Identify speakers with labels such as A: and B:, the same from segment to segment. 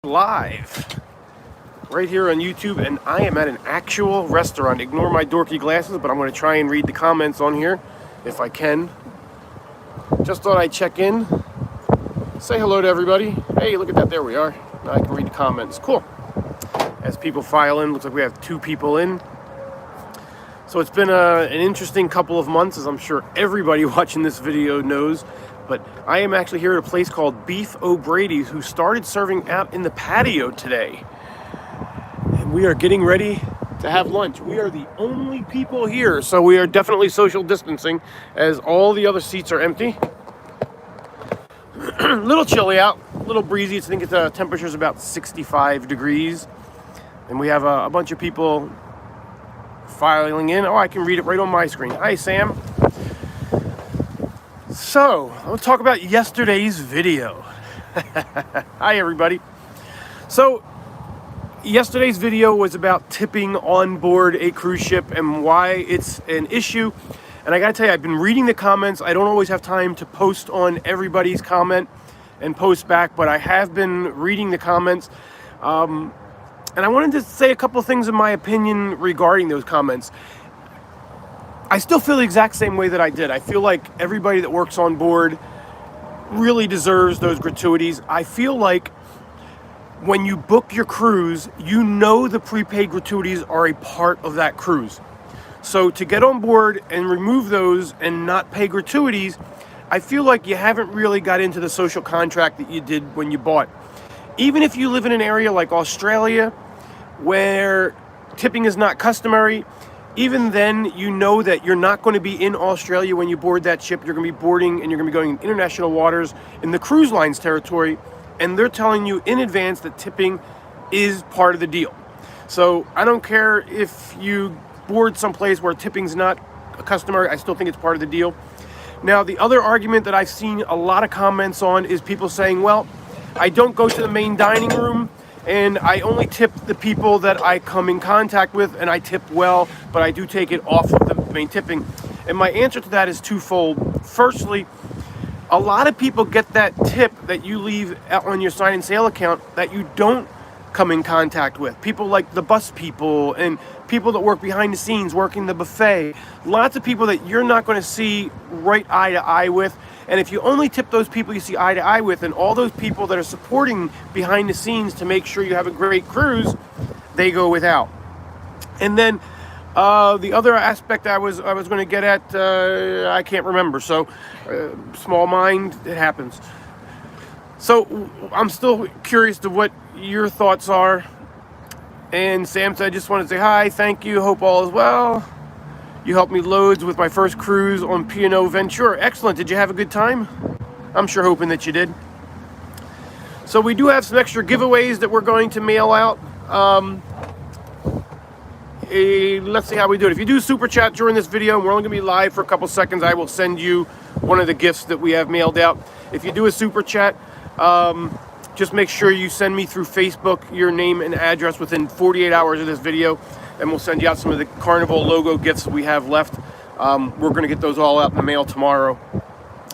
A: Live right here on YouTube, and I am at an actual restaurant. Ignore my dorky glasses, but I'm going to try and read the comments on here if I can. Just thought I'd check in, say hello to everybody. Hey, look at that, there we are. Now I can read the comments. Cool. As people file in, looks like we have 2 people in. So it's been an interesting couple of months, as I'm sure everybody watching this video knows. But I am actually here at a place called Beef O'Brady's, who started serving out in the patio today. And we are getting ready to have lunch. We are the only people here, so we are definitely social distancing, as all the other seats are empty. A little chilly out, a little breezy. I think the temperature is about 65 degrees. And we have a bunch of people filing in. Oh, I can read it right on my screen. Hi, Sam. So, let's talk about yesterday's video. Hi, everybody. So, yesterday's video was about tipping on board a cruise ship and why it's an issue. And I gotta tell you, I've been reading the comments. I don't always have time to post on everybody's comment and post back, but I have been reading the comments. And I wanted to say a couple of things in my opinion regarding those comments. I still feel the exact same way that I did. I feel like everybody that works on board really deserves those gratuities. I feel like when you book your cruise, you know the prepaid gratuities are a part of that cruise. So to get on board and remove those and not pay gratuities, I feel like you haven't really got into the social contract that you did when you bought. Even if you live in an area like Australia, where tipping is not customary, even then, you know that you're not going to be in Australia when you board that ship. You're going to be boarding and you're going to be going in international waters in the cruise line's territory. And they're telling you in advance that tipping is part of the deal. So I don't care if you board someplace where tipping's not customary. I still think it's part of the deal. Now, the other argument that I've seen a lot of comments on is people saying, well, I don't go to the main dining room, and I only tip the people that I come in contact with, and I tip well, but I do take it off of the main tipping. And my answer to that is twofold. Firstly, a lot of people get that tip that you leave on your sign and sail account that you don't come in contact with. People like the bus people and people that work behind the scenes, working the buffet. Lots of people that you're not going to see right eye to eye with. And if you only tip those people you see eye to eye with, and all those people that are supporting behind the scenes to make sure you have a great cruise, they go without. And then the other aspect I was going to get at, I can't remember. So small mind, it happens. So I'm still curious to what your thoughts are. And Sam said, I just want to say hi, thank you, hope all is well. You helped me loads with my first cruise on P&O Ventura. Excellent. Did you have a good time? I'm sure hoping that you did. So we do have some extra giveaways that we're going to mail out. Let's see how we do it. If you do super chat during this video, and we're only going to be live for a couple seconds, I will send you one of the gifts that we have mailed out. If you do a super chat, just make sure you send me through Facebook your name and address within 48 hours of this video, and we'll send you out some of the Carnival logo gifts we have left. We're going to get those all out in the mail tomorrow.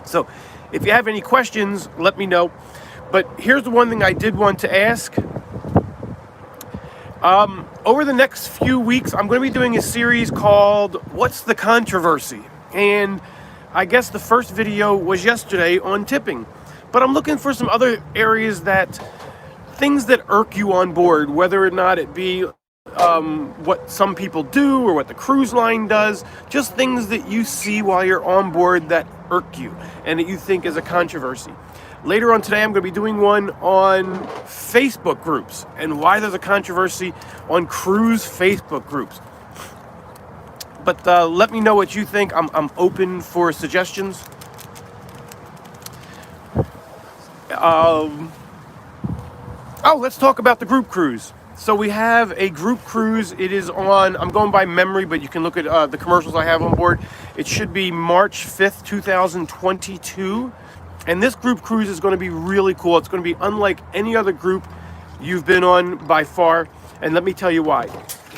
A: So if you have any questions, let me know. But here's the one thing I did want to ask. Over the next few weeks, I'm going to be doing a series called What's the Controversy? And I guess the first video was yesterday on tipping. But I'm looking for some other areas things that irk you on board, whether or not it be what some people do or what the cruise line does, just things that you see while you're on board that irk you and that you think is a controversy. Later on today, I'm going to be doing one on Facebook groups and why there's a controversy on cruise Facebook groups. But let me know what you think. I'm open for suggestions. Let's talk about the group cruise. So we have a group cruise. It is on, I'm going by memory, but you can look at the commercials I have on board. It should be March 5th, 2022. And this group cruise is going to be really cool. It's going to be unlike any other group you've been on by far. And let me tell you why.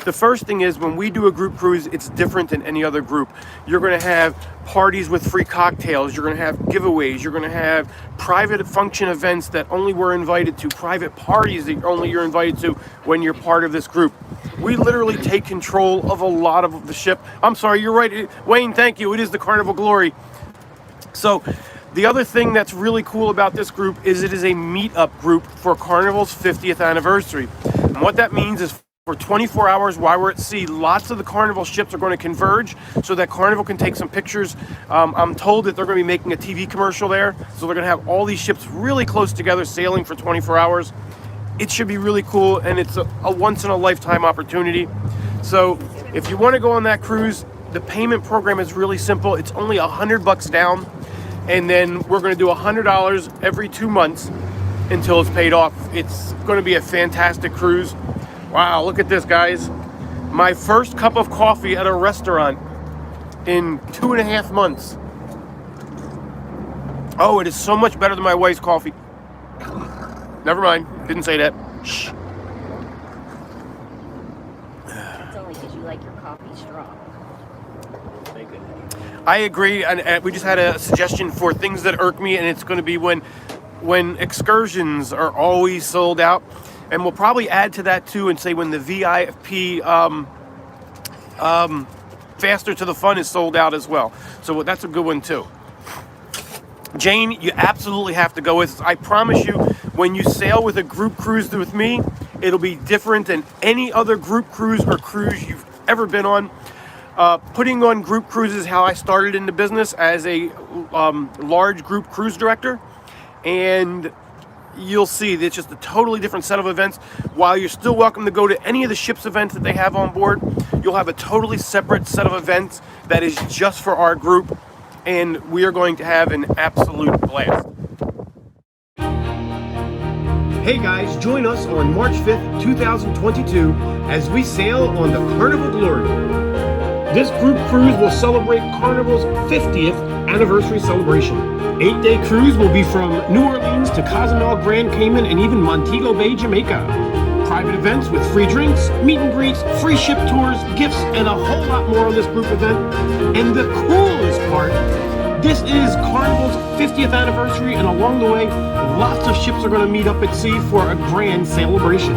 A: The first thing is, when we do a group cruise, it's different than any other group. You're going to have parties with free cocktails. You're going to have giveaways. You're going to have private function events that only we're invited to, private parties that only you're invited to when you're part of this group. We literally take control of a lot of the ship. I'm sorry, you're right, Wayne, thank you. It is the Carnival Glory. So the other thing that's really cool about this group is it is a meetup group for Carnival's 50th anniversary. And what that means is, for 24 hours while we're at sea, lots of the Carnival ships are going to converge so that Carnival can take some pictures. I'm told that they're going to be making a TV commercial there. So they're going to have all these ships really close together sailing for 24 hours. It should be really cool, and it's a once-in-a-lifetime opportunity. So if you want to go on that cruise, the payment program is really simple. It's only $100 down, and then we're going to do $100 every 2 months until it's paid off. It's going to be a fantastic cruise. Wow, look at this, guys. My first cup of coffee at a restaurant in 2.5 months. Oh, it is so much better than my wife's coffee. Never mind, didn't say that. Shh.
B: It's only because you like your coffee strong.
A: I agree, and we just had a suggestion for things that irk me, and it's going to be when excursions are always sold out. And we'll probably add to that too and say when the VIP Faster to the Fun is sold out as well. So that's a good one too. Jane, you absolutely have to go with us. I promise you, when you sail with a group cruise with me, it'll be different than any other group cruise or cruise you've ever been on. Putting on group cruises is how I started in the business as a large group cruise director. And you'll see that it's just a totally different set of events. While you're still welcome to go to any of the ship's events that they have on board, you'll have a totally separate set of events that is just for our group, and we are going to have an absolute blast. Hey guys, join us on March 5th, 2022 as we sail on the Carnival Glory. This group cruise will celebrate Carnival's 50th anniversary celebration. 8-day cruise will be from New Orleans to Cozumel, Grand Cayman, and even Montego Bay, Jamaica. Private events with free drinks, meet and greets, free ship tours, gifts, and a whole lot more on this group event. And the coolest part, this is Carnival's 50th anniversary, and along the way, lots of ships are going to meet up at sea for a grand celebration.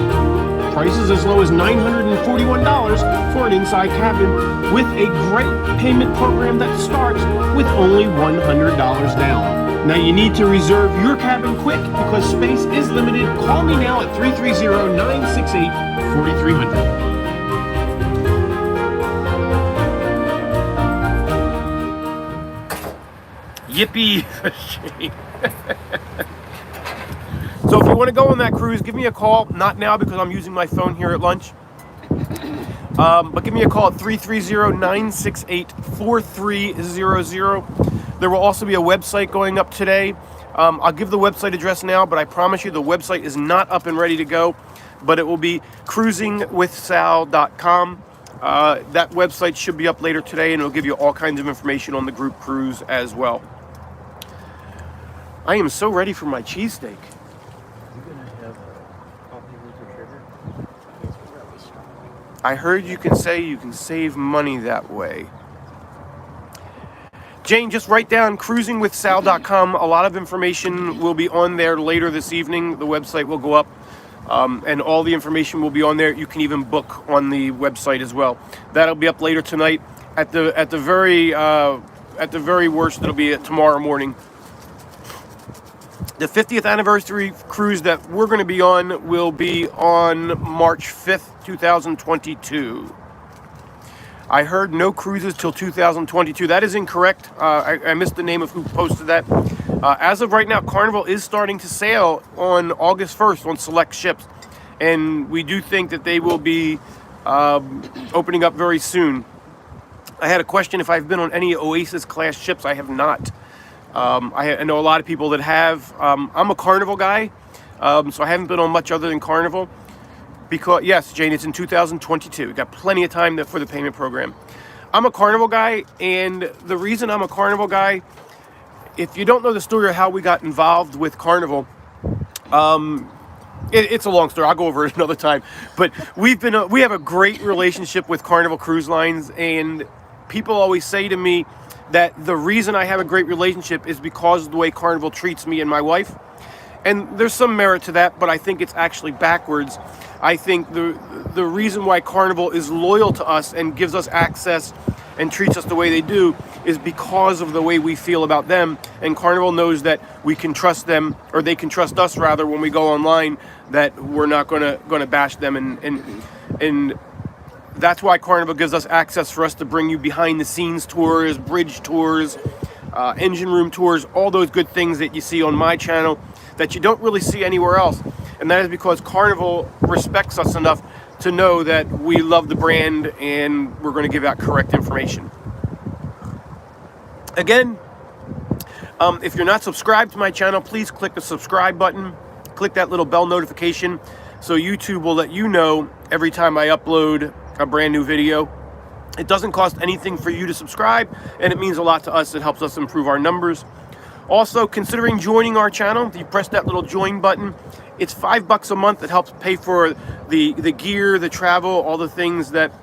A: Prices as low as $941 for an inside cabin, with a great payment program that starts with only $100 down. Now you need to reserve your cabin quick because space is limited. Call me now at 330-968-4300. Yippee! So if you want to go on that cruise, give me a call. Not now because I'm using my phone here at lunch. But give me a call at 330-968-4300. There will also be a website going up today. I'll give the website address now, but I promise you the website is not up and ready to go. But it will be cruisingwithsal.com. That website should be up later today, and it'll give you all kinds of information on the group cruise as well. I am so ready for my cheesesteak. I heard you can say you can save money that way. Jane, just write down cruisingwithsal.com. A lot of information will be on there later this evening. The website will go up, and all the information will be on there. You can even book on the website as well. That'll be up later tonight. At the very worst, it'll be tomorrow morning. The 50th anniversary cruise that we're going to be on will be on March 5th, 2022. I heard no cruises till 2022. That is incorrect. I missed the name of who posted that. As of right now, Carnival is starting to sail on August 1st on select ships. And we do think that they will be opening up very soon. I had a question if I've been on any Oasis class ships. I have not. I know a lot of people that have. I'm a Carnival guy, so I haven't been on much other than Carnival. Because, yes, Jane, it's in 2022. We've got plenty of time for the payment program. I'm a Carnival guy, and the reason I'm a Carnival guy, if you don't know the story of how we got involved with Carnival, It's a long story. I'll go over it another time. But we have a great relationship with Carnival Cruise Lines, and people always say to me that the reason I have a great relationship is because of the way Carnival treats me and my wife. And there's some merit to that, but I think it's actually backwards. I think the reason why Carnival is loyal to us and gives us access and treats us the way they do is because of the way we feel about them. And Carnival knows that we can trust them, or they can trust us rather, when we go online, that we're not gonna bash them. And that's why Carnival gives us access for us to bring you behind the scenes tours, bridge tours, engine room tours, all those good things that you see on my channel that you don't really see anywhere else. And that is because Carnival respects us enough to know that we love the brand and we're going to give out correct information. Again, if you're not subscribed to my channel, please click the subscribe button. Click that little bell notification so YouTube will let you know every time I upload a brand new video. It doesn't cost anything for you to subscribe, and it means a lot to us. It helps us improve our numbers. Also, considering joining our channel, if you press that little join button, it's $5 a month. It helps pay for the gear, the travel, all the things that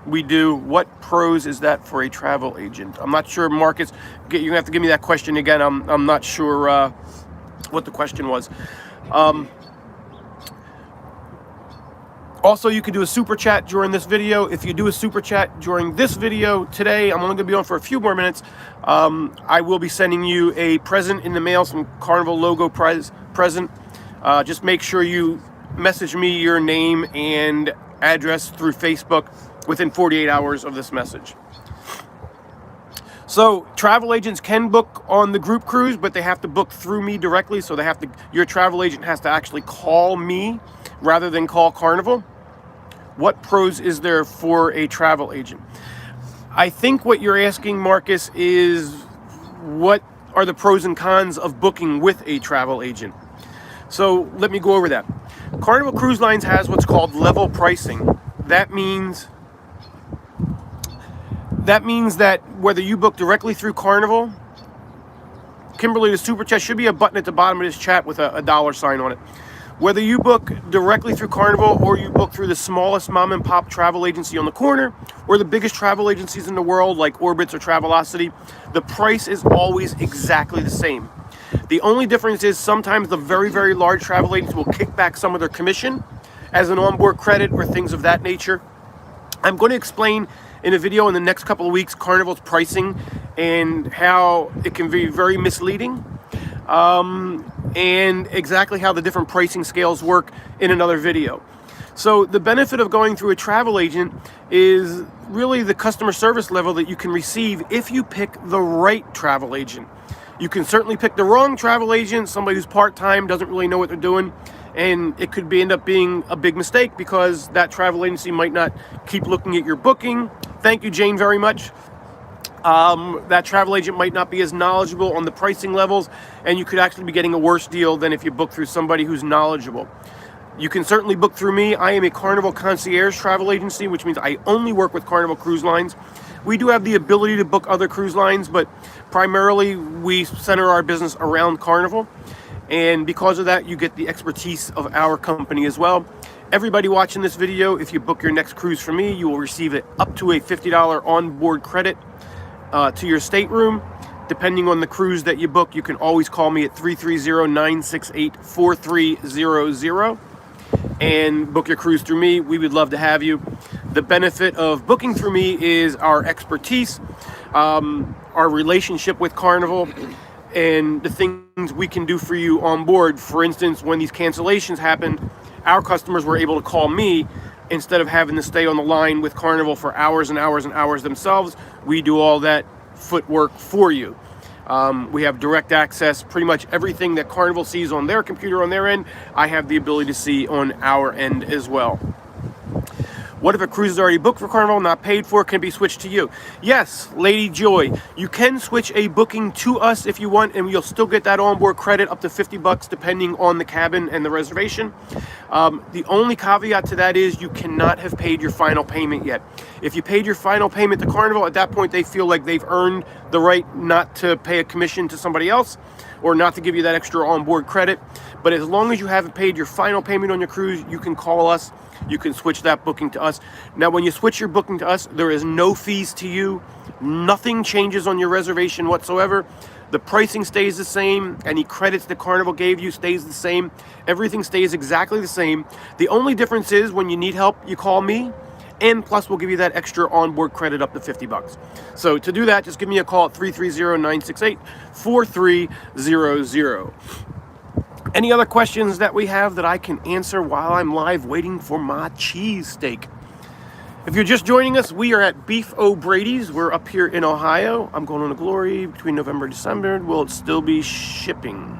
A: we do. What pros is that for a travel agent? I'm not sure, Marcus. You're gonna have to give me that question again. I'm not sure what the question was. Also, you can do a super chat during this video. If you do a super chat during this video today, I'm only going to be on for a few more minutes. I will be sending you a present in the mail, some Carnival logo present. Just make sure you message me your name and address through Facebook within 48 hours of this message. So travel agents can book on the group cruise, but they have to book through me directly. So your travel agent has to actually call me rather than call Carnival. What pros is there for a travel agent? I think what you're asking, Marcus, is what are the pros and cons of booking with a travel agent? So let me go over that. Carnival Cruise Lines has what's called level pricing. That means that whether you book directly through Carnival, Kimberly, the super chat should be a button at the bottom of this chat with a $sign on it. Whether you book directly through Carnival or you book through the smallest mom and pop travel agency on the corner or the biggest travel agencies in the world like Orbitz or Travelocity, the price is always exactly the same. The only difference is sometimes the very, very large travel agents will kick back some of their commission as an onboard credit or things of that nature. I'm going to explain in a video in the next couple of weeks Carnival's pricing and how it can be very misleading. And exactly how the different pricing scales work in another video. So the benefit of going through a travel agent is really the customer service level that you can receive if you pick the right travel agent. You can certainly pick the wrong travel agent, somebody who's part-time, doesn't really know what they're doing, and it could end up being a big mistake because that travel agency might not keep looking at your booking. Thank you, Jane, very much. That travel agent might not be as knowledgeable on the pricing levels, and you could actually be getting a worse deal than if you book through somebody who's knowledgeable. You can certainly book through me. I am a Carnival concierge travel agency, which means I only work with Carnival Cruise Lines. We do have the ability to book other cruise lines, but primarily we center our business around Carnival. And because of that, you get the expertise of our company as well. Everybody watching this video, if you book your next cruise from me, you will receive it up to a $50 onboard credit to your stateroom. Depending on the cruise that you book, you can always call me at 330-968-4300 and book your cruise through me. We would love to have you. The benefit of booking through me is our expertise, our relationship with Carnival, and the things we can do for you on board. For instance, when these cancellations happened, our customers were able to call me instead of having to stay on the line with Carnival for hours and hours and hours themselves. We do all that footwork for you. We have direct access. Pretty much everything that Carnival sees on their computer on their end, I have the ability to see on our end as well. What if a cruise is already booked for Carnival, not paid for, can be switched to you? Yes, Lady Joy, you can switch a booking to us if you want, and you'll still get that onboard credit up to $50 depending on the cabin and the reservation. The only caveat to that is you cannot have paid your final payment yet. If you paid your final payment to Carnival, at that point they feel like they've earned the right not to pay a commission to somebody else or not to give you that extra onboard credit. But as long as you haven't paid your final payment on your cruise, you can call us. You can switch that booking to us. Now, when you switch your booking to us, there is no fees to you. Nothing changes on your reservation whatsoever. The pricing stays the same. Any credits that Carnival gave you stays the same. Everything stays exactly the same. The only difference is when you need help, you call me. And plus, we'll give you that extra onboard credit up to $50. So to do that, just give me a call at 330-968-4300. Any other questions that we have that I can answer while I'm live waiting for my cheesesteak? If you're just joining us, we are at Beef O'Brady's. We're up here in Ohio. I'm going on a Glory between November and December. Will it still be shipping?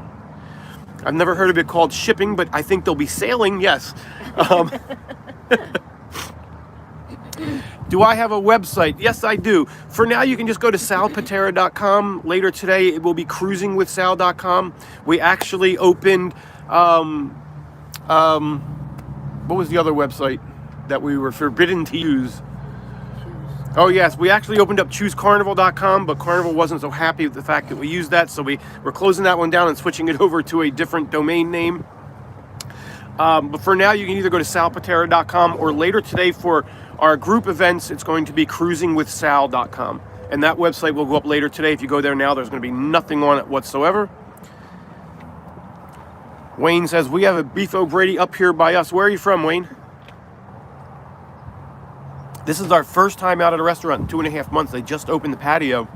A: I've never heard of it called shipping, but I think they'll be sailing, yes. Do I have a website? Yes, I do. For now, you can just go to salpitera.com. Later today, it will be cruisingwithsal.com. We actually opened, what was the other website that we were forbidden to use? Oh yes, we actually opened up choosecarnival.com, but Carnival wasn't so happy with the fact that we used that, so we're closing that one down and switching it over to a different domain name. But for now, you can either go to salpitera.com, or later today for our group events, it's going to be cruisingwithsal.com. And that website will go up later today. If you go there now, there's going to be nothing on it whatsoever. Wayne says, we have a Beef O'Brady up here by us. Where are you from, Wayne? This is our first time out at a restaurant in 2.5 months. They just opened the patio.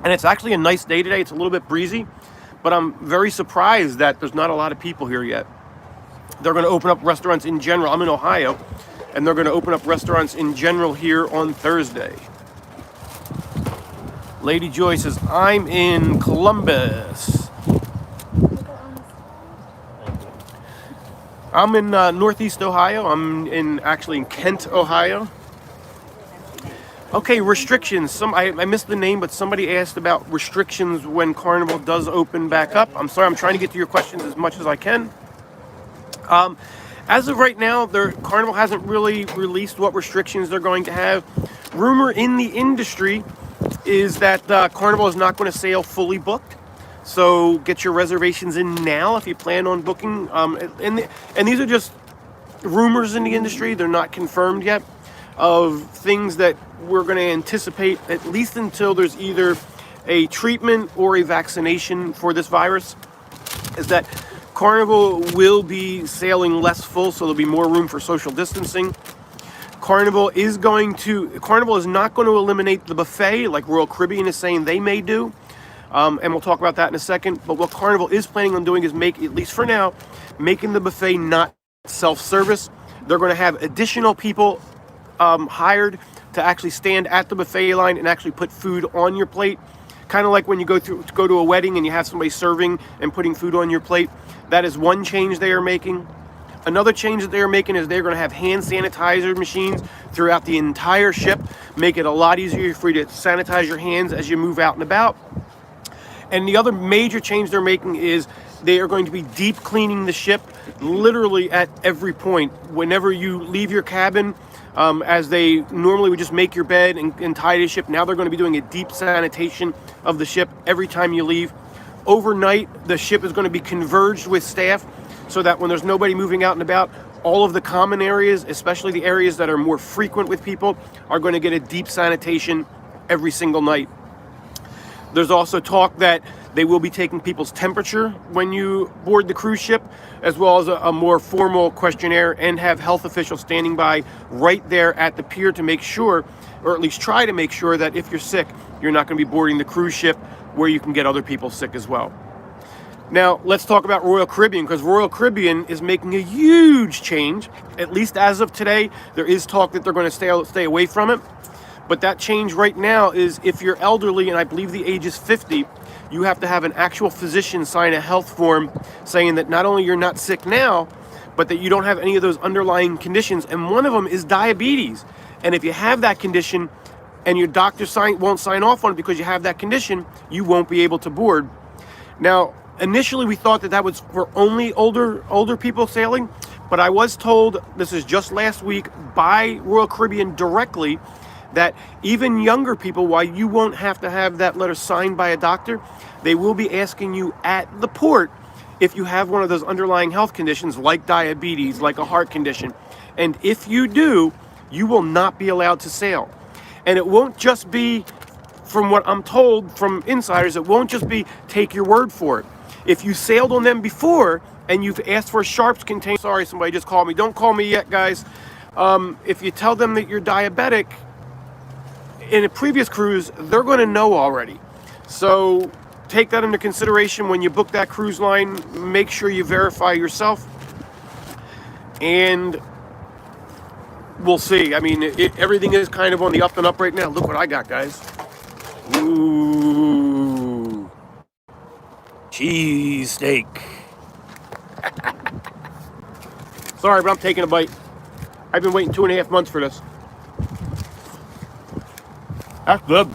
A: And it's actually a nice day today. It's a little bit breezy. But I'm very surprised that there's not a lot of people here yet. They're going to open up restaurants in general. I'm in Ohio. And they're going to open up restaurants in general here on Thursday. Lady Joy says, I'm in Columbus. I'm in Northeast Ohio. I'm actually in Kent, Ohio. Okay, restrictions. I missed the name, but somebody asked about restrictions when Carnival does open back up. I'm sorry, I'm trying to get to your questions as much as I can. As of right now, Carnival hasn't really released what restrictions they're going to have. Rumor in the industry is that Carnival is not going to sail fully booked. So get your reservations in now if you plan on booking. And these are just rumors in the industry. They're not confirmed yet of things that we're going to anticipate, at least until there's either a treatment or a vaccination for this virus, is that Carnival will be sailing less full, so there'll be more room for social distancing. Carnival is not going to eliminate the buffet like Royal Caribbean is saying they may do. And we'll talk about that in a second. But what Carnival is planning on doing is at least for now, making the buffet not self-service. They're going to have additional people hired to actually stand at the buffet line and actually put food on your plate. Kind of like when you go to a wedding and you have somebody serving and putting food on your plate. That is one change they are making. Another change that they are making is they're going to have hand sanitizer machines throughout the entire ship. Make it a lot easier for you to sanitize your hands as you move out and about. And the other major change they're making is they are going to be deep cleaning the ship literally at every point. Whenever you leave your cabin, as they normally would just make your bed and tidy the ship, now they're going to be doing a deep sanitation of the ship every time you leave. Overnight, the ship is going to be converged with staff so that when there's nobody moving out and about, all of the common areas, especially the areas that are more frequent with people, are going to get a deep sanitation every single night. There's also talk that they will be taking people's temperature when you board the cruise ship, as well as a more formal questionnaire, and have health officials standing by right there at the pier to make sure, or at least try to make sure, that if you're sick, you're not going to be boarding the cruise ship where you can get other people sick as well. Now, let's talk about Royal Caribbean, because Royal Caribbean is making a huge change. At least as of today, there is talk that they're going to stay away from it. But that change right now is if you're elderly, and I believe the age is 50, you have to have an actual physician sign a health form saying that not only you're not sick now, but that you don't have any of those underlying conditions. And one of them is diabetes. And if you have that condition and your doctor won't sign off on it because you have that condition, you won't be able to board. Now, initially we thought that was for only older people sailing, but I was told, this is just last week, by Royal Caribbean directly, that even younger people, while you won't have to have that letter signed by a doctor, they will be asking you at the port if you have one of those underlying health conditions like diabetes, like a heart condition. And if you do, you will not be allowed to sail. And it won't just be, from what I'm told from insiders, it won't just be take your word for it. If you sailed on them before and you've asked for a sharps container, sorry, somebody just called me. Don't call me yet, guys. If you tell them that you're diabetic in a previous cruise, they're going to know already. So take that into consideration when you book that cruise line. Make sure you verify yourself. And we'll see. I mean, everything is kind of on the up and up right now. Look what I got, guys. Ooh. Cheese steak. Sorry, but I'm taking a bite. I've been waiting 2.5 months for this. That's good.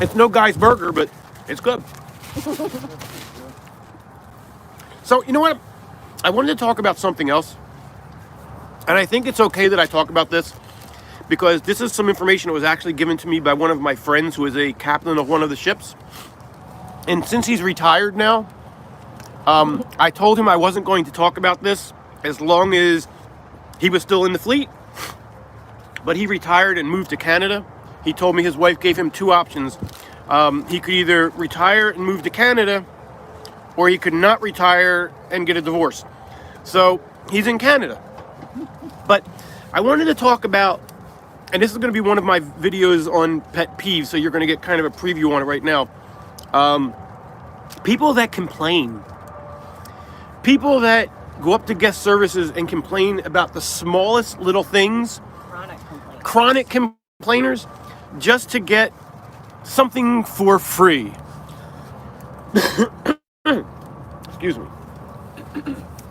A: It's no guy's burger, but it's good. So, you know what? I wanted to talk about something else. And I think it's okay that I talk about this because this is some information that was actually given to me by one of my friends who is a captain of one of the ships. And since he's retired now, I told him I wasn't going to talk about this as long as he was still in the fleet. But he retired and moved to Canada. He told me his wife gave him two options. He could either retire and move to Canada, or he could not retire and get a divorce. So he's in Canada. But I wanted to talk about, and this is going to be one of my videos on pet peeves, so you're going to get kind of a preview on it right now. People that complain. People that go up to guest services and complain about the smallest little things. Chronic complainers, just to get something for free. Excuse me.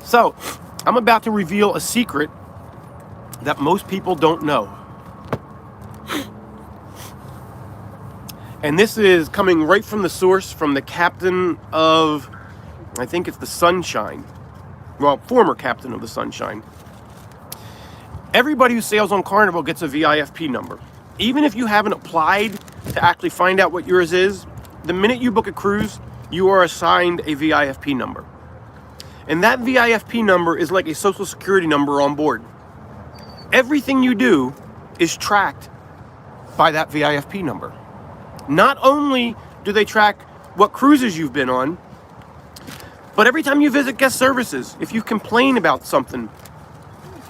A: So, I'm about to reveal a secret that most people don't know. And this is coming right from the source, from the captain of, I think it's the Sunshine. Well, former captain of the Sunshine. Everybody who sails on Carnival gets a VIFP number. Even if you haven't applied to actually find out what yours is, the minute you book a cruise, you are assigned a VIFP number. And that VIFP number is like a social security number on board. Everything you do is tracked by that VIFP number. Not only do they track what cruises you've been on, but every time you visit guest services, if you complain about something,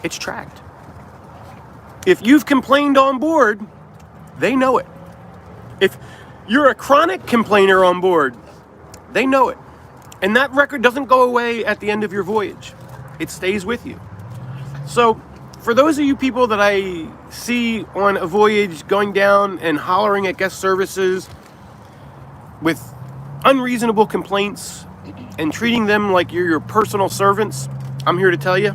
A: it's tracked. If you've complained on board, they know it. If you're a chronic complainer on board, they know it. And that record doesn't go away at the end of your voyage. It stays with you. So, for those of you people that I see on a voyage going down and hollering at guest services with unreasonable complaints and treating them like you're your personal servants, I'm here to tell you,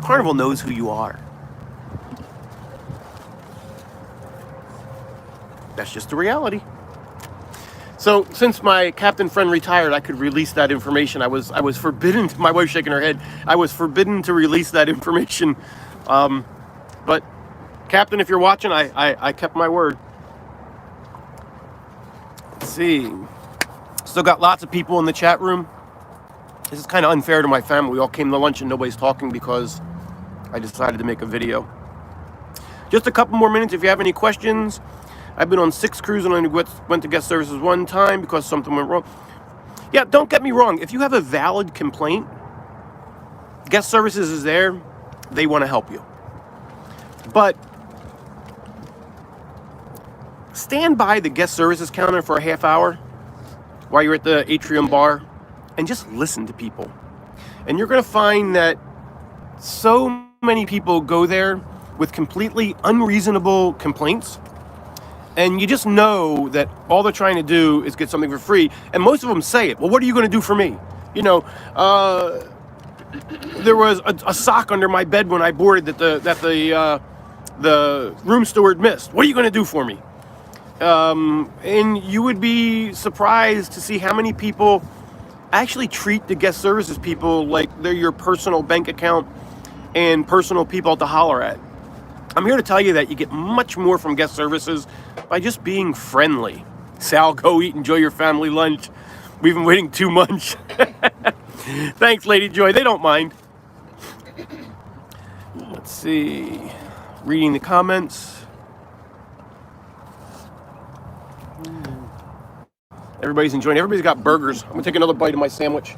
A: Carnival knows who you are. That's just the reality. So, since my captain friend retired, I could release that information. I was forbidden, my wife's shaking her head, I was forbidden to release that information. But, Captain, if you're watching, I kept my word. Let's see. Still got lots of people in the chat room. This is kind of unfair to my family. We all came to lunch and nobody's talking because I decided to make a video. Just a couple more minutes if you have any questions. I've been on 6 cruises and only went to guest services one time because something went wrong. Yeah, don't get me wrong. If you have a valid complaint, guest services is there. They want to help you. But stand by the guest services counter for a half hour while you're at the atrium bar and just listen to people. And you're going to find that so many people go there with completely unreasonable complaints. And you just know that all they're trying to do is get something for free. And most of them say it. Well, what are you going to do for me? You know, there was a sock under my bed when I boarded that the room steward missed. What are you going to do for me? And you would be surprised to see how many people actually treat the guest services people like they're your personal bank account and personal people to holler at. I'm here to tell you that you get much more from guest services by just being friendly. Sal, go eat, enjoy your family lunch. We've been waiting 2 months. Thanks, Lady Joy. They don't mind. Let's see. Reading the comments. Everybody's enjoying. Everybody's got burgers. I'm gonna take another bite of my sandwich.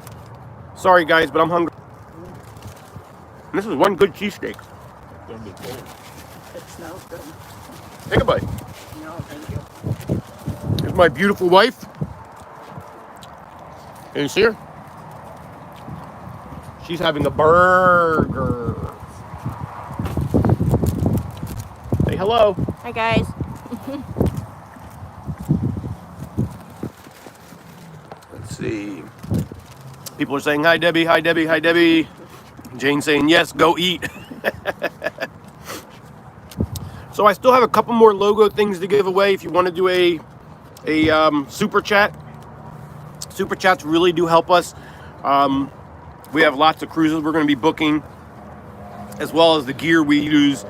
A: Sorry, guys, but I'm hungry. And this is one good cheesesteak.
B: It smells good.
A: Take a bite.
B: No, thank you.
A: Here's my beautiful wife. Can you see her? She's having a burger. Say hello.
B: Hi, guys.
A: Let's see. People are saying, hi, Debbie, hi, Debbie, hi, Debbie. Jane saying, yes, go eat. So I still have a couple more logo things to give away if you want to do a super chat. Super chats really do help us. We have lots of cruises we're going to be booking, as well as the gear we use.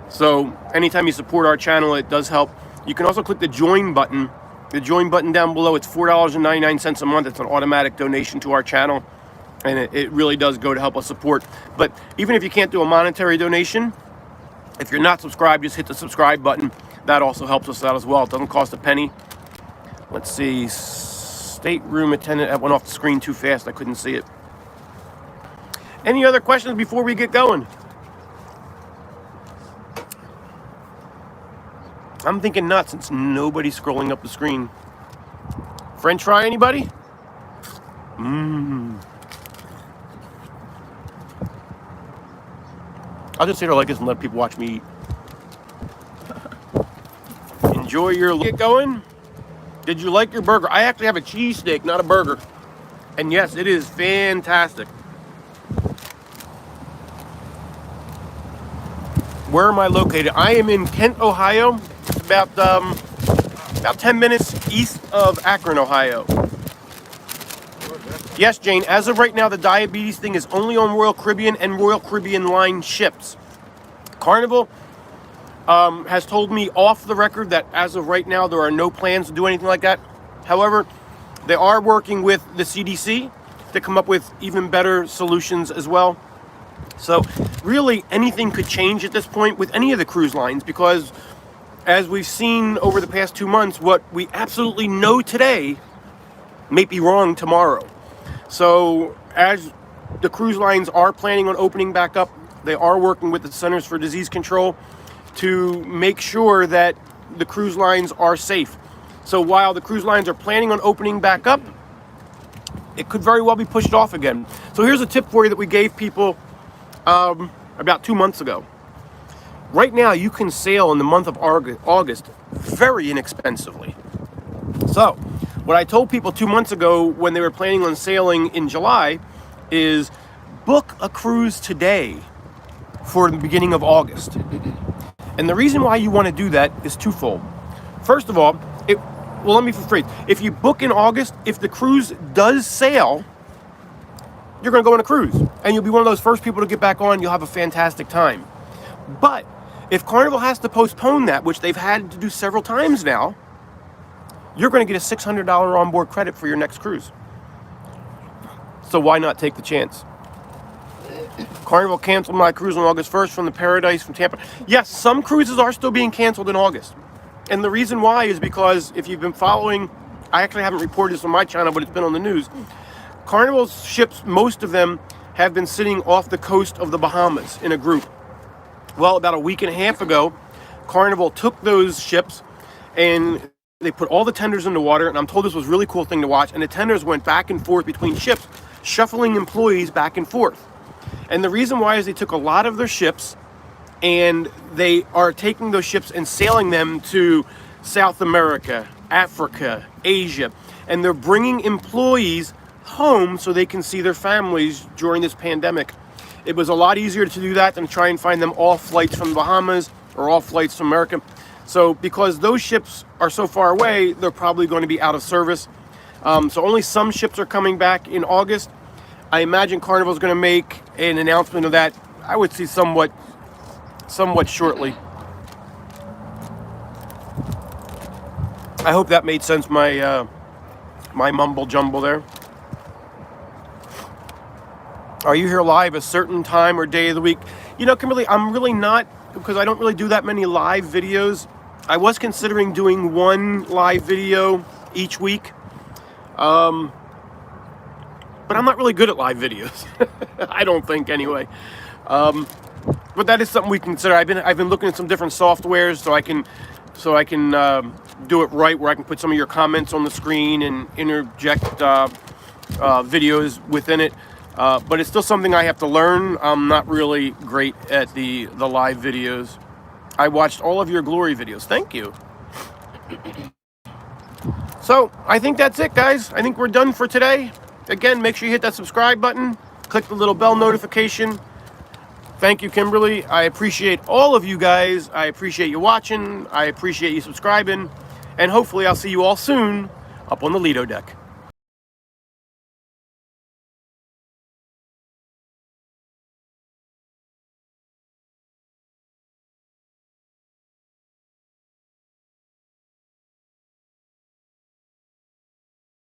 A: So anytime you support our channel, it does help. You can also click the join button. The join button down below, it's $4.99 a month. It's an automatic donation to our channel, and it really does go to help us support. But even if you can't do a monetary donation, if you're not subscribed, just hit the subscribe button. That also helps us out as well. It doesn't cost a penny. Let's see. Stateroom attendant. That went off the screen too fast. I couldn't see it. Any other questions before we get going? I'm thinking not, since nobody's scrolling up the screen. French fry, anybody? I'll just sit here like this and let people watch me eat. Enjoy your... Get going. Did you like your burger? I actually have a cheesesteak, not a burger. And yes, it is fantastic. Where am I located? I am in Kent, Ohio. It's about 10 minutes east of Akron, Ohio. Yes, Jane, as of right now, the diabetes thing is only on Royal Caribbean and Royal Caribbean line ships. Carnival has told me off the record that as of right now, there are no plans to do anything like that. However, they are working with the CDC to come up with even better solutions as well. So really anything could change at this point with any of the cruise lines, because as we've seen over the past 2 months, what we absolutely know today may be wrong tomorrow. So as the cruise lines are planning on opening back up, they are working with the Centers for Disease Control to make sure that the cruise lines are safe. So while the cruise lines are planning on opening back up, it could very well be pushed off again. So here's a tip for you that we gave people about 2 months ago. Right now, you can sail in the month of August very inexpensively. So what I told people 2 months ago when they were planning on sailing in July is book a cruise today for the beginning of August. And the reason why you want to do that is twofold. First of all, let me rephrase. If you book in August, if the cruise does sail, you're going to go on a cruise. And you'll be one of those first people to get back on. You'll have a fantastic time. But if Carnival has to postpone that, which they've had to do several times now, you're going to get a $600 onboard credit for your next cruise. So why not take the chance? Carnival canceled my cruise on August 1st from the Paradise from Tampa. Yes, some cruises are still being canceled in August. And the reason why is because if you've been following, I actually haven't reported this on my channel, but it's been on the news. Carnival's ships, most of them, have been sitting off the coast of the Bahamas in a group. Well, about a week and a half ago, Carnival took those ships and they put all the tenders in the water, and I'm told this was a really cool thing to watch, and the tenders went back and forth between ships, shuffling employees back and forth. And the reason why is they took a lot of their ships and they are taking those ships and sailing them to South America, Africa, Asia, and they're bringing employees home so they can see their families during this pandemic. It was a lot easier to do that than try and find them all flights from the Bahamas or all flights from America. So because those ships are so far away, they're probably going to be out of service. So only some ships are coming back in August. I imagine Carnival is going to make an announcement of that, I would see somewhat shortly. I hope that made sense, my my mumble jumble there. Are you here live a certain time or day of the week? You know, Kimberly, I'm really not, because I don't really do that many live videos. I was considering doing one live video each week. But I'm not really good at live videos. I don't think, anyway. But that is something we consider. I've been looking at some different softwares so I can do it right, where I can put some of your comments on the screen and interject videos within it. But it's still something I have to learn. I'm not really great at the live videos. I watched all of your glory videos. Thank you. So I think that's it, guys. I think we're done for today. Again, make sure you hit that subscribe button. Click the little bell notification. Thank you, Kimberly. I appreciate all of you guys. I appreciate you watching. I appreciate you subscribing. And hopefully I'll see you all soon up on the Lido deck.